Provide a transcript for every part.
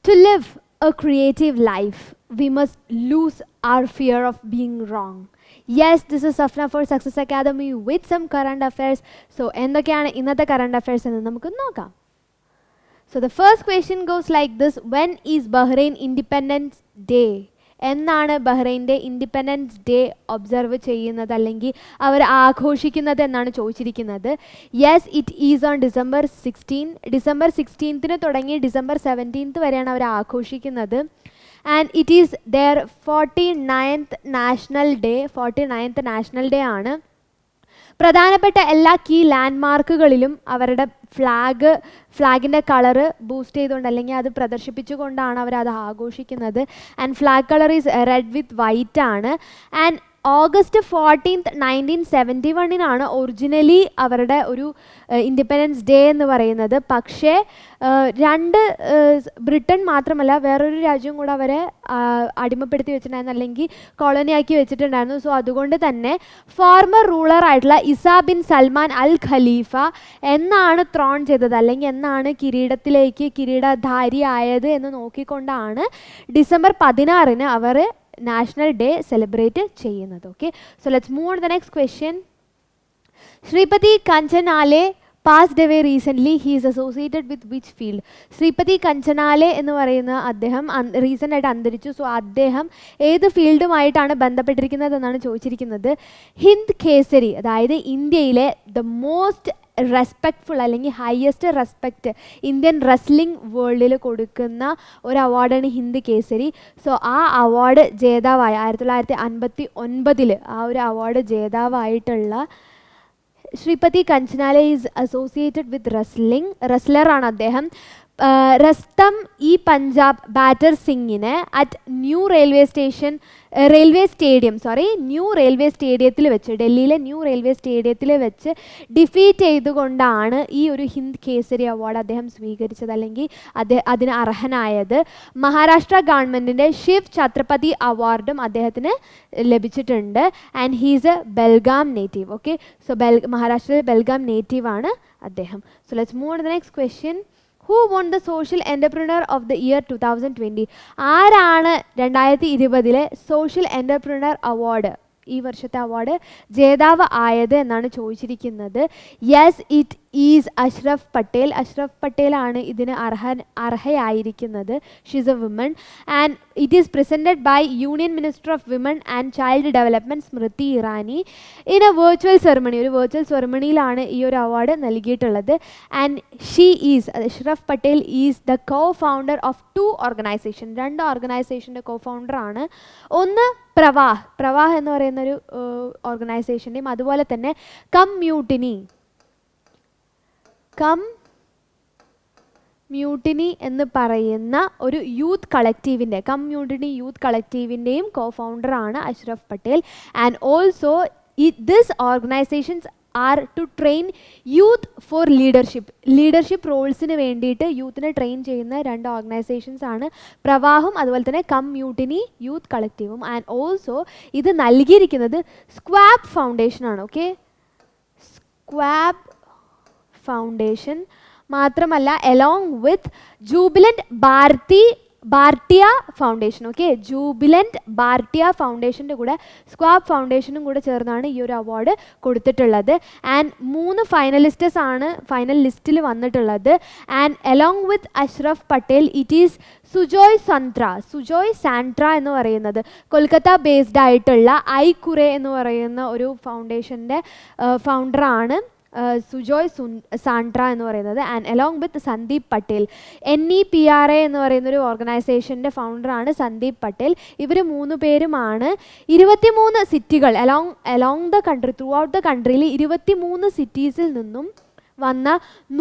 To live a creative life, we must lose our fear of being wrong. Yes, this is Safna for Success Academy with some current affairs. So, എന്തൊക്കെയാണ് ഇന്നത്തെ current affairs എന്ന് നമുക്ക് നോക്കാം. So, the first question goes like this. When is Bahrain Independence Day? എന്നാണ് ബഹ്റൈൻ്റെ independence day observe ചെയ്യുന്നത് അല്ലെങ്കിൽ അവർ ആഘോഷിക്കുന്നത് എന്നാണ് ചോദിച്ചിരിക്കുന്നത്. Yes, it is on December 16. December 16 തുടങ്ങി December 17 വരെയാണ് അവർ ആഘോഷിക്കുന്നത്. And it is their 49th national day. 49th national day ആണ്. പ്രധാനപ്പെട്ട എല്ലാ കീ ലാൻഡ്മാർക്കുകളിലും അവരുടെ ഫ്ലാഗിൻ്റെ കളറ് ബൂസ്റ്റ് ചെയ്തുകൊണ്ട് അല്ലെങ്കിൽ അത് പ്രദർശിപ്പിച്ചുകൊണ്ടാണ് അവരത് ആഘോഷിക്കുന്നത്. And flag colour is read with white ആണ്. ആൻഡ് August 14th 1971 ഒറിജിനലി അവരുടെ ഒരു ഇൻഡിപെൻഡൻസ് ഡേ എന്ന് പറയുന്നത്. പക്ഷേ ബ്രിട്ടൻ മാത്രമല്ല വേറൊരു രാജ്യം കൂടെ അവരെ അടിമപ്പെടുത്തി വെച്ചിട്ടുണ്ടായിരുന്നു അല്ലെങ്കിൽ കോളനിയാക്കി വെച്ചിട്ടുണ്ടായിരുന്നു. സോ അതുകൊണ്ട് തന്നെ ഫോർമർ റൂളർ ആയിട്ടുള്ള ഇസാ ബിൻ സൽമാൻ അൽ ഖലീഫ എന്നാണ് ത്രോൺ ചെയ്തത് അല്ലെങ്കിൽ എന്നാണ് കിരീടധാരി ആയത് എന്ന് നോക്കിക്കൊണ്ടാണ് December 16 അവർ നാഷണൽ ഡേ സെലിബ്രേറ്റ് ചെയ്യുന്നത്. Okay, so let's move on the next question. Shripati Khanchanale passed away recently. He is associated with which field? Shripati Khanchanale എന്ന് പറയുന്ന അദ്ദേഹം റീസെൻ്റ് ആയിട്ട് അന്തരിച്ചു. സോ അദ്ദേഹം ഏത് ഫീൽഡുമായിട്ടാണ് ബന്ധപ്പെട്ടിരിക്കുന്നത് എന്നാണ് ചോദിച്ചിരിക്കുന്നത്. ഹിന്ദ് കേസരി, അതായത് ഇന്ത്യയിലെ ദ മോസ്റ്റ് റെസ്പെക്റ്റ്ഫുൾ അല്ലെങ്കിൽ ഹയസ്റ്റ് റെസ്പെക്റ്റ് ഇന്ത്യൻ റെസ്ലിംഗ് വേൾഡിൽ കൊടുക്കുന്ന ഒരു അവാർഡാണ് ഹിന്ദ് കേസരി. സോ ആ അവാർഡ് ജേതാവായ 1959 ആ ഒരു അവാർഡ് ജേതാവായിട്ടുള്ള Shripati Khanchanale is associated with റെസ്ലറാണ് അദ്ദേഹം. റസ്തം ഇ പഞ്ചാബ് ബാറ്റർ സിംഗിനെ അറ്റ് ന്യൂ റെയിൽവേ സ്റ്റേഡിയത്തിൽ വെച്ച് ഡൽഹിയിലെ ന്യൂ റെയിൽവേ സ്റ്റേഡിയത്തിൽ വെച്ച് ഡിഫീറ്റ് ചെയ്തുകൊണ്ടാണ് ഈ ഒരു ഹിന്ദ് കേസരി അവാർഡ് അദ്ദേഹം സ്വീകരിച്ചത് അല്ലെങ്കിൽ അതിന് അർഹനായത്. മഹാരാഷ്ട്ര ഗവൺമെൻറ്റിൻ്റെ ശിവ് ഛത്രപതി അവാർഡും അദ്ദേഹത്തിന് ലഭിച്ചിട്ടുണ്ട്. And he's A Belgaum native. Okay, so മഹാരാഷ്ട്രയിലെ ബെൽഗാം നേറ്റീവ് ആണ് അദ്ദേഹം. So let's move on the next question. Who won the Social Entrepreneur of the Year 2020? ആരാണ് 2020 സോഷ്യൽ എൻ്റർപ്രണർ അവാർഡ് ഈ വർഷത്തെ അവാർഡ് ജേതാവ് ആയത് എന്നാണ് ചോദിച്ചിരിക്കുന്നത്. Yes, it is Ashraf Patel. Ashraf പട്ടേലാണ് ഇതിന് അർഹയായിരിക്കുന്നത്. She's a women and it is presented by union minister of women and child development Smriti Irani in a virtual ceremony. ഒരു വെർച്വൽ സെറമണിയിലാണ് ഈ ഒരു അവാർഡ് നൽകിയിട്ടുള്ളത്. And she is Ashraf Patel is the co founder of 2 organisation. 2 ഓർഗനൈസേഷൻ്റെ co ഫൗണ്ടറാണ്. ഒന്ന് പ്രവാഹ് എന്ന് പറയുന്നൊരു ഓർഗനൈസേഷൻ്റെയും അതുപോലെ തന്നെ കമ്മ്യൂട്ടിനി എന്ന് പറയുന്ന ഒരു യൂത്ത് കളക്റ്റീവിൻ്റെയും കോ ഫൗണ്ടറാണ് Ashraf Patel. And also this organisations are to train youth for leadership റോൾസിന് വേണ്ടിയിട്ട് യൂത്തിനെ ട്രെയിൻ ചെയ്യുന്ന 2 ഓർഗനൈസേഷൻസ് ആണ് പ്രവാഹും അതുപോലെ തന്നെ കമ്മ്യൂട്ടിനി യൂത്ത് കളക്റ്റീവും. ആൻഡ് ഓൾസോ ഇത് നൽകിയിരിക്കുന്നത് സ്ക്വാബ് ഫൗണ്ടേഷനാണ്. ഓക്കെ, സ്ക്വാബ് ഫൗണ്ടേഷൻ മാത്രമല്ല along with Jubilant Bhartia foundation. Okay, Jubilant Bhartia ഫൗണ്ടേഷൻ്റെ കൂടെ സ്ക്വാബ് ഫൗണ്ടേഷനും കൂടെ ചേർന്നാണ് ഈ ഒരു അവാർഡ് കൊടുത്തിട്ടുള്ളത്. ആൻഡ് 3 ഫൈനലിസ്റ്റേഴ്സ് ആണ് ഫൈനൽ ലിസ്റ്റിൽ വന്നിട്ടുള്ളത്. And along with Ashraf Patel it is Sujoy Santra എന്ന് പറയുന്നത് കൊൽക്കത്ത ബേസ്ഡ് ആയിട്ടുള്ള ഐകുറെ എന്ന് പറയുന്ന ഒരു ഫൗണ്ടേഷൻ്റെ ഫൗണ്ടറാണ് സുജോയ് സാൻട്ര എന്ന് പറയുന്നത്. And along with Sandeep Patel NEPRA എന്ന് പറയുന്നൊരു ഓർഗനൈസേഷൻ്റെ ഫൗണ്ടറാണ് സന്ദീപ് പട്ടേൽ. ഇവർ 3 പേരുമാണ് 23 സിറ്റികൾ along the country throughout the കൺട്രിയിൽ 23 സിറ്റീസിൽ നിന്നും വന്ന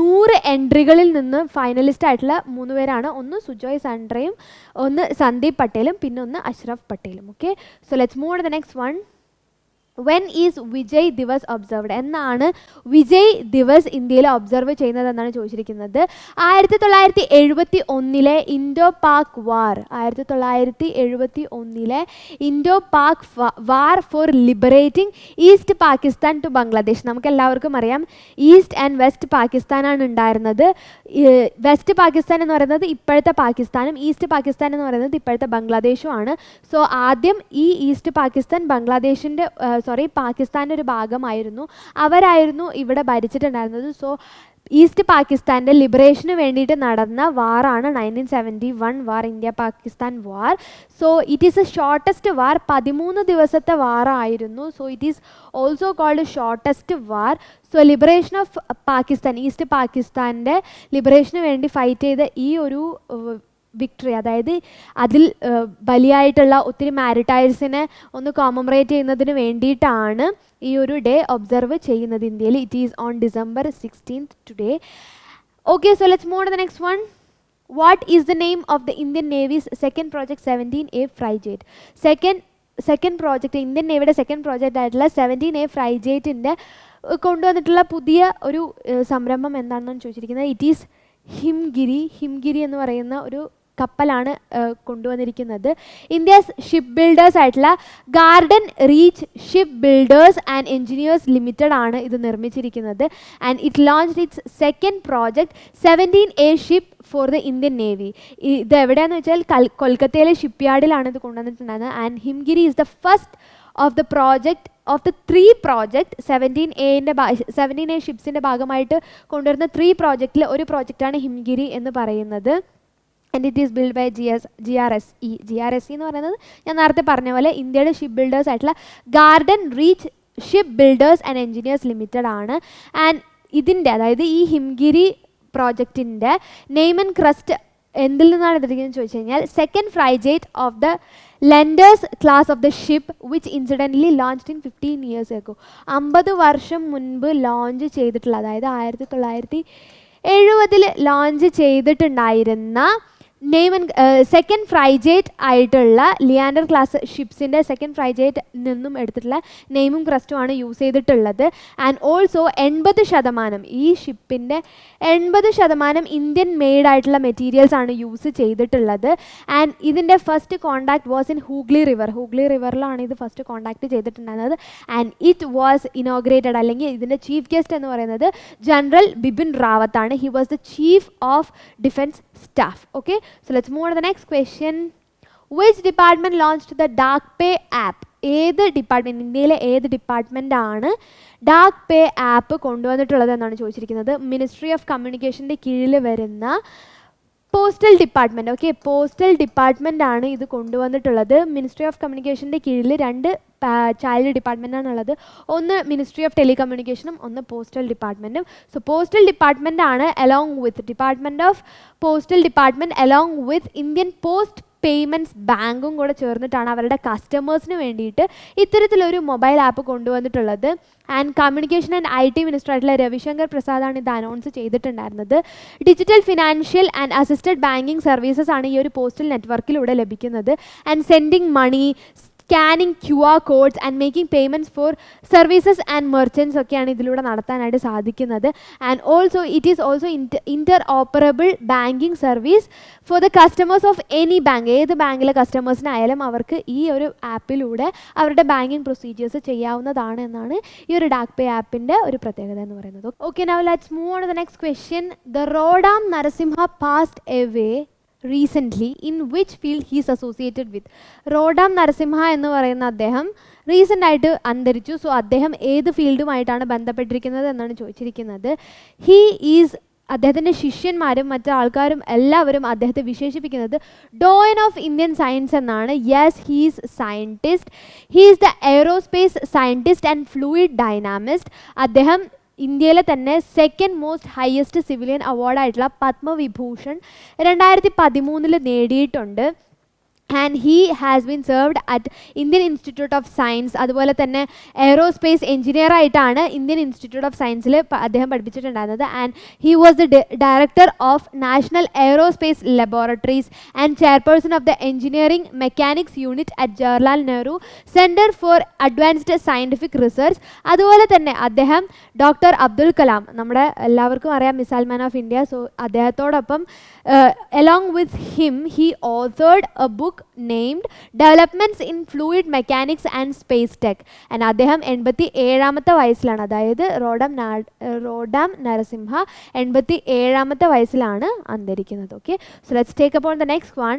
100 എൻട്രികളിൽ നിന്ന് ഫൈനലിസ്റ്റ് ആയിട്ടുള്ള 3 പേരാണ്. ഒന്ന് സുജോയ് സാൻട്രയും ഒന്ന് സന്ദീപ് പട്ടേലും പിന്നെ ഒന്ന് അഷ്റഫ് പട്ടേലും. Okay, so let's move on the next one. When is Vijay Diwas observed എന്നാണ് വിജയ് ദിവസ് ഇന്ത്യയിൽ ഒബ്സർവ് ചെയ്യുന്നതെന്നാണ് ചോദിച്ചിരിക്കുന്നത്. 1971 Indo Pak war, 1971 Indo Pak war for liberating East Pakistan to Bangladesh. നമുക്ക് എല്ലാവർക്കും അറിയാം ഈസ്റ്റ് ആൻഡ് വെസ്റ്റ് പാകിസ്ഥാനാണ് ഉണ്ടായിരുന്നത്. വെസ്റ്റ് പാകിസ്ഥാൻ എന്ന് പറയുന്നത് ഇപ്പോഴത്തെ പാകിസ്ഥാനും ഈസ്റ്റ് പാകിസ്ഥാൻ എന്ന് പറയുന്നത് ഇപ്പോഴത്തെ ബംഗ്ലാദേശുമാണ്. സോ ആദ്യം ഈ ഈസ്റ്റ് പാകിസ്ഥാൻ പാകിസ്ഥാൻ്റെ ഒരു ഭാഗമായിരുന്നു, അവരായിരുന്നു ഇവിടെ ഭരിച്ചിട്ടുണ്ടായിരുന്നത്. സോ ഈസ്റ്റ് പാകിസ്ഥാൻ്റെ ലിബറേഷന് വേണ്ടിയിട്ട് നടന്ന വാറാണ് 1971 war, India Pakistan war. So it is a shortest war, 13 ദിവസത്തെ വാറായിരുന്നു. So it is also called shortest war. So liberation of Pakistan, east പാകിസ്ഥാൻ്റെ ലിബറേഷന് വേണ്ടി ഫൈറ്റ് ചെയ്ത ഈ ഒരു വിക്ടറി, അതായത് അതിൽ ബലിയായിട്ടുള്ള ഒത്തിരി മാരിറ്റൈൽസിനെ ഒന്ന് കോമമറേറ്റ് ചെയ്യുന്നതിന് വേണ്ടിയിട്ടാണ് ഈ ഒരു ഡേ ഒബ്സർവ് ചെയ്യുന്നത് ഇന്ത്യയിൽ. It is on December 16th today. Okay, so let's move on the next one. What is the name of the Indian navy's second project 17A frigate? Second project, Indian നേവിയുടെ second project ആയിട്ടുള്ള 17A ഫ്രൈജേറ്റിൻ്റെ കൊണ്ടുവന്നിട്ടുള്ള പുതിയ ഒരു സംരംഭം എന്താണെന്നാണ് ചോദിച്ചിരിക്കുന്നത്. It is Hingiri എന്ന് പറയുന്ന ഒരു കപ്പലാണ് കൊണ്ടുവന്നിരിക്കുന്നത്. ഇന്ത്യസ് ഷിപ്പ് ബിൽഡേഴ്സ് ആയിട്ടുള്ള Garden Reach ship builders and engineers limited ആണ് ഇത് നിർമ്മിച്ചിരിക്കുന്നത്. And it launched its second project 17A ship for the Indian navy. ഇത് എവിടെയാണെന്ന് വെച്ചാൽ കൊൽക്കത്തയിലെ ഷിപ്പ് യാർഡിലാണ് ഇത് കൊണ്ടുവന്നിട്ടുണ്ടായിരുന്നത്. And Himgiri is the first of the project of the 3 project 17A ഷിപ്സിൻ്റെ ഭാഗമായിട്ട് കൊണ്ടുവരുന്ന 3 പ്രോജക്റ്റിൽ ഒരു പ്രോജക്റ്റാണ് ഹിംഗിരി എന്ന് പറയുന്നത്. And it is build by GRSE. GRSE എന്ന് പറയുന്നത് ഞാൻ നേരത്തെ പറഞ്ഞ പോലെ ഇന്ത്യയുടെ ഷിപ്പ് ബിൽഡേഴ്സ് ആയിട്ടുള്ള Garden Reach ship builders and engineers limited ആണ്. ആൻഡ് ഇതിൻ്റെ, അതായത് ഈ ഹിംഗിരി പ്രോജക്റ്റിൻ്റെ നെയിം ആൻഡ് ക്രസ്റ്റ് എന്തിൽ നിന്നാണ് എടുത്തിരിക്കുന്നത് ചോദിച്ചു കഴിഞ്ഞാൽ second frigate of the Leander's class of the ship which incidentally launched in 15 years ago. 50 വർഷം മുൻപ് ലോഞ്ച് ചെയ്തിട്ടുള്ള, അതായത് 1970 ലോഞ്ച് ചെയ്തിട്ടുണ്ടായിരുന്ന സെക്കൻഡ് ഫ്രൈജേറ്റ് ആയിട്ടുള്ള ലിയാൻഡർ ക്ലാസ് ഷിപ്സിൻ്റെ സെക്കൻഡ് ഫ്രൈജേറ്റ് നിന്നും എടുത്തിട്ടുള്ള നെയിമും ക്രസ്റ്റുമാണ് യൂസ് ചെയ്തിട്ടുള്ളത്. ആൻഡ് ഓൾസോ 80% ഈ ഷിപ്പിൻ്റെ 80% ഇന്ത്യൻ മെയ്ഡ് ആയിട്ടുള്ള മെറ്റീരിയൽസ് ആണ് യൂസ് ചെയ്തിട്ടുള്ളത്. ആൻഡ് ഇതിൻ്റെ first contact was in Hooghly റിവറിലാണ് ഇത് ഫസ്റ്റ് കോണ്ടാക്ട് ചെയ്തിട്ടുണ്ടായിരുന്നത്. ആൻഡ് ഇറ്റ് വാസ് ഇനോഗ്രേറ്റഡ്, അല്ലെങ്കിൽ ഇതിൻ്റെ ചീഫ് ഗസ്റ്റ് എന്ന് പറയുന്നത് ജനറൽ ബിപിൻ റാവത്ത് ആണ്. He was the chief of defence staff. Okay, so let's move on to the next question. Which department launched the Dark Pay app? ഏത് department, ഇന്ത്യയിലെ ഏത് department ആണ് dark പേ app കൊണ്ടുവന്നിട്ടുള്ളത് എന്നാണ് ചോദിച്ചിരിക്കുന്നത്. മിനിസ്ട്രി ഓഫ് കമ്മ്യൂണിക്കേഷൻ്റെ കീഴിൽ വരുന്ന postal department. Okay, postal department ആണ് ഇത് കൊണ്ടുവന്നിട്ടുള്ളത്. മിനിസ്ട്രി ഓഫ് കമ്മ്യൂണിക്കേഷൻ്റെ കീഴിൽ 2 ചൈൽഡ് ഡിപ്പാർട്ട്മെൻ്റ് ആണുള്ളത്. ഒന്ന് മിനിസ്ട്രി ഓഫ് ടെലികമ്മ്യൂണിക്കേഷനും ഒന്ന് പോസ്റ്റൽ ഡിപ്പാർട്ട്മെൻറ്റും. സോ പോസ്റ്റൽ ഡിപ്പാർട്ട്മെൻ്റ് ആണ് along with department of postal department along with Indian post payments ബാങ്കും കൂടെ ചേർന്നിട്ടാണ് അവരുടെ കസ്റ്റമേഴ്സിന് വേണ്ടിയിട്ട് ഇത്തരത്തിലൊരു മൊബൈൽ ആപ്പ് കൊണ്ടുവന്നിട്ടുള്ളത്. And communication and IT minister ആയിട്ടുള്ള രവിശങ്കർ പ്രസാദാണ് ഇത് അനൗൺസ് ചെയ്തിട്ടുണ്ടായിരുന്നത്. Digital financial and assisted banking services ആണ് ഈ ഒരു പോസ്റ്റൽ നെറ്റ്വർക്കിലൂടെ ലഭിക്കുന്നത്. And sending money, scanning QR codes and making payments for services and merchants ഒക്കെയാണ് ഇതിലൂടെ നടത്താനായിട്ട് സാധിക്കുന്നത്. And also it is also inter operable banking service for the customers of any bank. ഏത് ബാങ്കിലെ കസ്റ്റമേഴ്സിനായാലും അവർക്ക് ഈ ഒരു ആപ്പിലൂടെ അവരുടെ ബാങ്കിങ് പ്രൊസീജിയേഴ്സ് ചെയ്യാവുന്നതാണ് എന്നാണ് ഈ ഒരു ഡാർക്ക് പേ ആപ്പിൻ്റെ ഒരു പ്രത്യേകത എന്ന് പറയുന്നത്. Okay, now let's move on to the next question. The Roddam Narasimha passed away recently in which field he's associated with? Roddam Narasimha എന്ന് പറയുന്ന അദ്ദേഹം റീസെൻ്റ് ആയിട്ട് അന്തരിച്ചു. സോ അദ്ദേഹം ഏത് ഫീൽഡുമായിട്ടാണ് ബന്ധപ്പെട്ടിരിക്കുന്നത് എന്നാണ് ചോദിച്ചിരിക്കുന്നത്. ഹീ ഈസ്, അദ്ദേഹത്തിൻ്റെ ശിഷ്യന്മാരും മറ്റു ആൾക്കാരും എല്ലാവരും അദ്ദേഹത്തെ വിശേഷിപ്പിക്കുന്നത് ഡോയൻ ഓഫ് ഇന്ത്യൻ സയൻസ് എന്നാണ്. Yes, he's scientist. He's the aerospace scientist and fluid dynamist. അദ്ദേഹം ഇന്ത്യയിലെ തന്നെ സെക്കൻഡ് മോസ്റ്റ് ഹയസ്റ്റ് സിവിലിയൻ അവാർഡായിട്ടുള്ള പത്മവിഭൂഷൺ 2013 നേടിയിട്ടുണ്ട്. And he has been served at Indian institute of science. അതുപോലെ തന്നെ എയറോസ്പേസ് എഞ്ചിനീയർ ആയിട്ടാണ് ഇന്ത്യൻ ഇൻസ്റ്റിറ്റ്യൂട്ട് ഓഫ് സയൻസിൽ അദ്ദേഹം പഠിപ്പിച്ചിട്ടുണ്ടായിരുന്നത്. And he was the director of national aerospace laboratories and chairperson of the engineering mechanics unit at Jawaharlal Nehru centre for advanced scientific research. അതുപോലെ തന്നെ അദ്ദേഹം doctor Abdul Kalam, നമ്മുടെ എല്ലാവർക്കും അറിയാം missile man of India, so അദ്ദേഹത്തോടൊപ്പം along with him he authored a book named Developments in Fluid Mechanics and Space Tech. and അദ്ദേഹം 87ാമത്തെ വയസ്സിലാണ്, അതായത് റോഡാം നരസിംഹ 87ാമത്തെ വയസ്സിലാണ് അന്തരിക്കുന്നത്. Okay, so let's take upon the next one.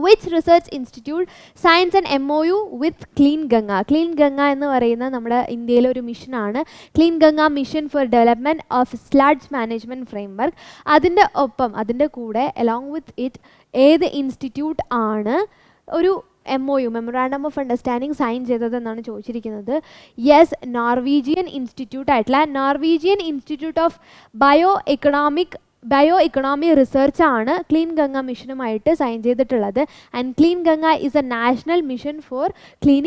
Which research institute signs an MOU with Clean Ganga? Clean Ganga എന്ന് പറയുന്ന നമ്മുടെ ഇന്ത്യയിലെ ഒരു മിഷനാണ് clean Ganga mission for development of sludge management framework. അതിൻ്റെ കൂടെ അലോങ് വിത്ത് ഇറ്റ് ഏത് ഇൻസ്റ്റിറ്റ്യൂട്ട് ആണ് ഒരു MOU memorandum of understanding sign ചെയ്തതെന്നാണ് ചോദിച്ചിരിക്കുന്നത്. യെസ്, നോർവീജിയൻ ഇൻസ്റ്റിറ്റ്യൂട്ട് ആയിട്ടുള്ള Norwegian institute of bio economy research ആണ് ക്ലീൻ ഗംഗ മിഷനുമായിട്ട് സൈൻ ചെയ്തിട്ടുള്ളത്. And clean Ganga is a national mission for clean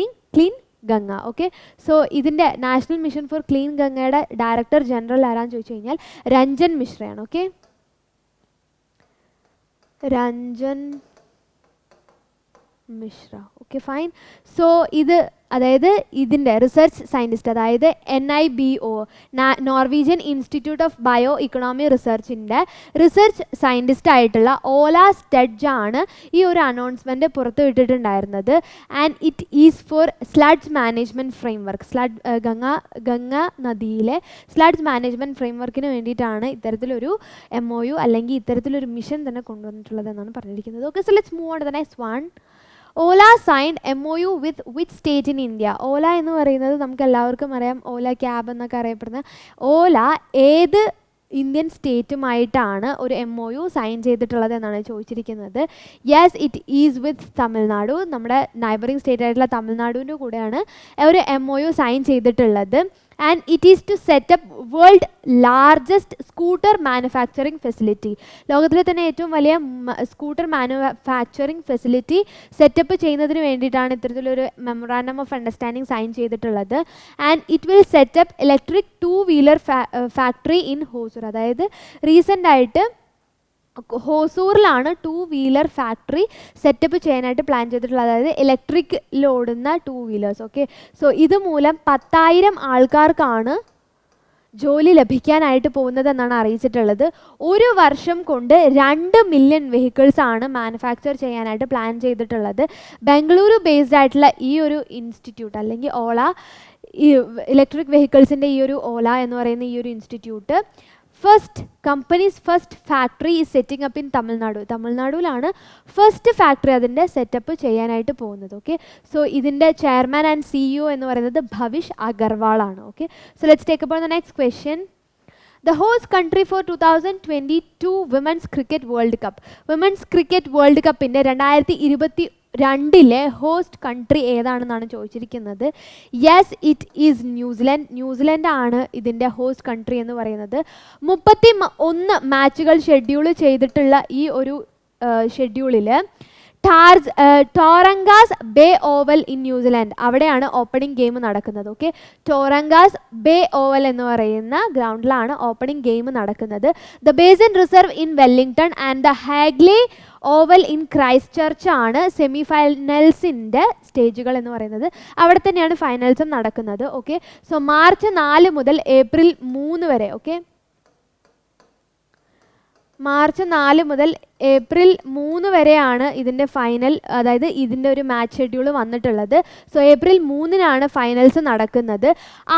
Ganga. Okay, so ഇതിൻ്റെ നാഷണൽ മിഷൻ ഫോർ ക്ലീൻ ഗംഗയുടെ ഡയറക്ടർ ജനറൽ ആരാന്ന് ചോദിച്ചു കഴിഞ്ഞാൽ Ranjan മിശ്രയാണ്. Okay, Ranjan Mishra. Okay, fine. So ഇത് അതായത് ഇതിൻ്റെ റിസർച്ച് സയൻറ്റിസ്റ്റ്, അതായത് NIBO Norwegian institute of bio economy റിസർച്ചിൻ്റെ റിസർച്ച് സയൻറ്റിസ്റ്റ് ആയിട്ടുള്ള ഓല സ്റ്റഡ്ജ് ആണ് ഈ ഒരു അനൗൺസ്മെൻറ്റ് പുറത്തു വിട്ടിട്ടുണ്ടായിരുന്നത്. And it is for sludge management framework. Ganga നദിയിലെ സ്ലഡ്ജ് മാനേജ്മെൻറ്റ് ഫ്രെയിംവർക്കിന് വേണ്ടിയിട്ടാണ് ഇത്തരത്തിലൊരു MOU അല്ലെങ്കിൽ ഇത്തരത്തിലൊരു മിഷൻ തന്നെ കൊണ്ടുവന്നിട്ടുള്ളത് എന്നാണ് പറഞ്ഞിരിക്കുന്നത്. Okay, so let's move on to the next one. Ola signed MOU with which state in India? Ola എന്ന് പറയുന്നത് നമുക്ക് എല്ലാവർക്കും അറിയാം, ഓല ക്യാബ് എന്നൊക്കെ അറിയപ്പെടുന്ന ഓല ഏത് ഇന്ത്യൻ സ്റ്റേറ്റുമായിട്ടാണ് ഒരു MOU സൈൻ ചെയ്തിട്ടുള്ളത് എന്നാണ് ചോദിച്ചിരിക്കുന്നത്. Yes, it is with Tamil Nadu. നമ്മുടെ നൈബറിംഗ് സ്റ്റേറ്റ് ആയിട്ടുള്ള തമിഴ്നാടുവിൻ്റെ കൂടെയാണ് ഒരു MOU സൈൻ ചെയ്തിട്ടുള്ളത്. And it is to set up world largest scooter manufacturing facility. ലോകത്തിലെ തന്നെ ഏറ്റവും വലിയ സ്കൂട്ടർ മാനുഫാക്ചറിങ് ഫെസിലിറ്റി സെറ്റപ്പ് ചെയ്യുന്നതിന് വേണ്ടിയിട്ടാണ് ഇത്തരത്തിലൊരു മെമ്മോറാണ്ടം ഓഫ് അണ്ടർസ്റ്റാൻഡിങ് സൈൻ ചെയ്തിട്ടുള്ളത്. And it will setup electric 2-വീലർ ഫാക്ടറി ഇൻ ഹോസൂർ. അതായത് റീസെൻ്റ് ആയിട്ട് ഹോസൂറിലാണ് 2-വീലർ ഫാക്ടറി സെറ്റപ്പ് ചെയ്യാനായിട്ട് പ്ലാൻ ചെയ്തിട്ടുള്ളത്, അതായത് ഇലക്ട്രിക്കിലോടുന്ന 2-വീലേഴ്സ്. ഓക്കെ, സോ ഇതുമൂലം 10,000 ആൾക്കാർക്കാണ് ജോലി ലഭിക്കാനായിട്ട് പോകുന്നതെന്നാണ് അറിയിച്ചിട്ടുള്ളത്. ഒരു വർഷം കൊണ്ട് 2 മില്യൺ വെഹിക്കിൾസ് ആണ് മാനുഫാക്ചർ ചെയ്യാനായിട്ട് പ്ലാൻ ചെയ്തിട്ടുള്ളത്. ബംഗളൂരു ബേസ്ഡ് ആയിട്ടുള്ള ഈ ഒരു ഇൻസ്റ്റിറ്റ്യൂട്ട് അല്ലെങ്കിൽ ഓല, ഈ ഇലക്ട്രിക് വെഹിക്കിൾസിൻ്റെ ഈ ഒരു ഓല എന്ന് പറയുന്ന ഈ ഒരു institute companies first factory is setting up in തമിഴ്നാടുവിലാണ് ഫസ്റ്റ് ഫാക്ടറി അതിൻ്റെ സെറ്റപ്പ് ചെയ്യാനായിട്ട് പോകുന്നത്. ഓക്കെ, സോ ഇതിൻ്റെ ചെയർമാൻ ആൻഡ് CEO എന്ന് പറയുന്നത് ഭവിഷ് അഗർവാൾ ആണ്. Okay, so let's take up on the next question. The host country for 2022 Women's Cricket World Cup. Women's Cricket World Cupൻ്റെ 2022 host country ഏതാണെന്നാണ് ചോദിച്ചിരിക്കുന്നത്. Yes, it is New Zealand. New Zealand ആണ് ഇതിൻ്റെ host country എന്ന് പറയുന്നത്. 31 മാച്ചുകൾ ഷെഡ്യൂൾ ചെയ്തിട്ടുള്ള ഈ ഒരു ഷെഡ്യൂളിൽ Tauranga's Bay Oval in New Zealand, അവിടെയാണ് ഓപ്പണിംഗ് ഗെയിം നടക്കുന്നത്. ഓക്കെ, ടോറങ്കാസ് ബേ ഓവൽ എന്ന് പറയുന്ന ഗ്രൗണ്ടിലാണ് ഓപ്പണിംഗ് ഗെയിം നടക്കുന്നത്. The Basin Reserve in Wellington and the Hagley Oval in Christchurch ആണ് സെമി ഫൈനൽസിൻ്റെ സ്റ്റേജുകൾ എന്ന് പറയുന്നത്. അവിടെ തന്നെയാണ് ഫൈനൽസും നടക്കുന്നത്. ഓക്കെ, സോ മാർച്ച് 4 മുതൽ ഏപ്രിൽ 3 വരെ. ഓക്കെ, മാർച്ച് 4 മുതൽ ഏപ്രിൽ 3 വരെയാണ് ഇതിൻ്റെ ഫൈനൽ, അതായത് ഇതിൻ്റെ ഒരു മാച്ച് ഷെഡ്യൂൾ വന്നിട്ടുള്ളത്. സോ ഏപ്രിൽ 3-നാണ് ഫൈനൽസ് നടക്കുന്നത്.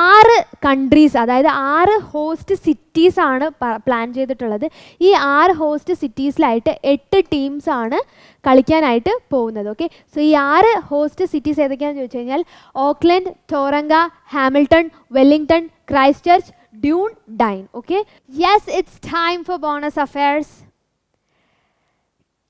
6 കൺട്രീസ്, അതായത് 6 ഹോസ്റ്റ് സിറ്റീസ് ആണ് പ്ലാൻ ചെയ്തിട്ടുള്ളത്. ഈ 6 ഹോസ്റ്റ് സിറ്റീസിലായിട്ട് 8 ടീംസാണ് കളിക്കാനായിട്ട് പോകുന്നത്. ഓക്കെ, സോ ഈ 6 ഹോസ്റ്റ് സിറ്റീസ് ഏതൊക്കെയാണെന്ന് ചോദിച്ചു കഴിഞ്ഞാൽ Auckland, Tauranga, Hamilton, Wellington, Christchurch, Dunedin. Okay, yes, it's time for bonus affairs.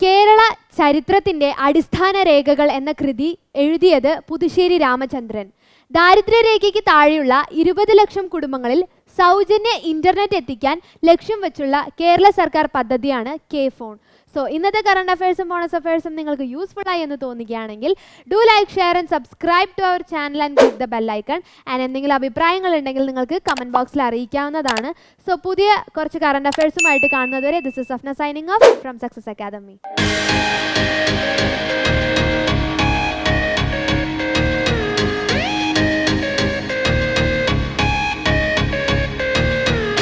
Kerala ചരിത്രത്തിൻ്റെ അടിസ്ഥാന രേഖകൾ എന്ന കൃതി എഴുതിയത് പുതുശ്ശേരി രാമചന്ദ്രൻ. ദാരിദ്ര്യരേഖയ്ക്ക് താഴെയുള്ള 20 ലക്ഷം കുടുംബങ്ങളിൽ സൗജന്യ ഇൻ്റർനെറ്റ് എത്തിക്കാൻ ലക്ഷ്യം വെച്ചുള്ള കേരള സർക്കാർ പദ്ധതിയാണ് K-Phone. സോ ഇന്നത്തെ കറണ്ട് അഫയേഴ്സും ബോണസ് അഫയേഴ്സും നിങ്ങൾക്ക് യൂസ്ഫുൾ ആയി എന്ന് തോന്നുകയാണെങ്കിൽ do like share and subscribe to our channel and click the bell icon. And എന്തെങ്കിലും അഭിപ്രായങ്ങൾ ഉണ്ടെങ്കിൽ നിങ്ങൾക്ക് കമൻറ്റ് ബോക്സിൽ അറിയിക്കാവുന്നതാണ്. സോ പുതിയ കുറച്ച് കറണ്ട് അഫയേഴ്സുമായിട്ട് കാണുന്നതുവരെ this is Safna signing off from Success academy.